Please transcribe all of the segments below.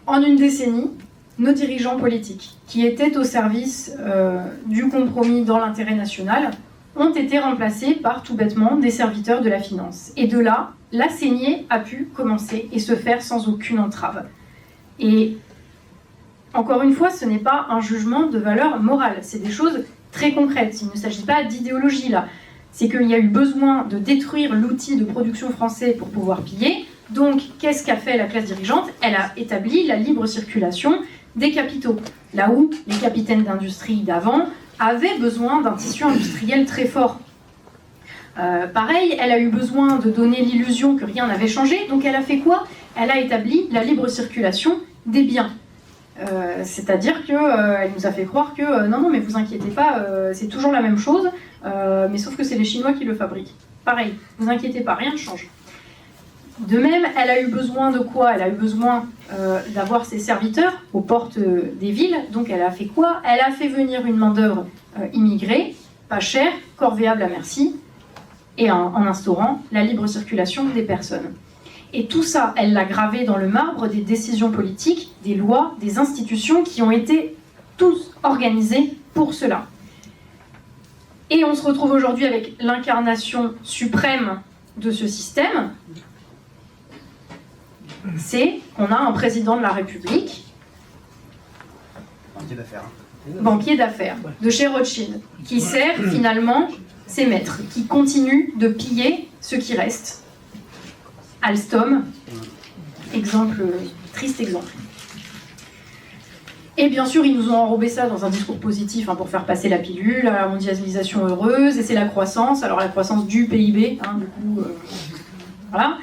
En une décennie, nos dirigeants politiques, qui étaient au service du compromis dans l'intérêt national, ont été remplacés par, tout bêtement, des serviteurs de la finance. Et de là, la saignée a pu commencer et se faire sans aucune entrave. Et encore une fois, ce n'est pas un jugement de valeur morale, c'est des choses très concrètes. Il ne s'agit pas d'idéologie là. C'est qu'il y a eu besoin de détruire l'outil de production français pour pouvoir piller. Donc, qu'est-ce qu'a fait la classe dirigeante? Elle a établi la libre circulation des capitaux. Là où les capitaines d'industrie d'avant avaient besoin d'un tissu industriel très fort. Pareil, elle a eu besoin de donner l'illusion que rien n'avait changé, donc elle a fait quoi? Elle a établi la libre circulation des biens. C'est-à-dire qu'elle nous a fait croire que non, mais vous inquiétez pas, c'est toujours la même chose, mais sauf que c'est les Chinois qui le fabriquent. Pareil, vous inquiétez pas, rien ne change. De même, elle a eu besoin de quoi? Elle a eu besoin d'avoir ses serviteurs aux portes des villes. Donc elle a fait quoi? Elle a fait venir une main-d'œuvre immigrée, pas chère, corvéable à merci, et en instaurant la libre circulation des personnes. Et tout ça, elle l'a gravé dans le marbre des décisions politiques, des lois, des institutions qui ont été tous organisées pour cela. Et on se retrouve aujourd'hui avec l'incarnation suprême de ce système. C'est qu'on a un président de la République, banquier d'affaires, de chez Rothschild, qui sert finalement ses maîtres, qui continue de piller ce qui reste. Alstom, triste exemple. Et bien sûr, ils nous ont enrobé ça dans un discours positif pour faire passer la pilule, la mondialisation heureuse, et c'est la croissance, alors la croissance du PIB, du coup, voilà.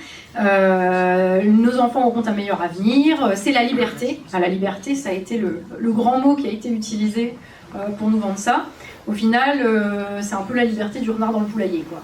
Nos enfants auront un meilleur avenir, c'est la liberté. La liberté, ça a été le grand mot qui a été utilisé pour nous vendre ça. Au final, c'est un peu la liberté du renard dans le poulailler, quoi.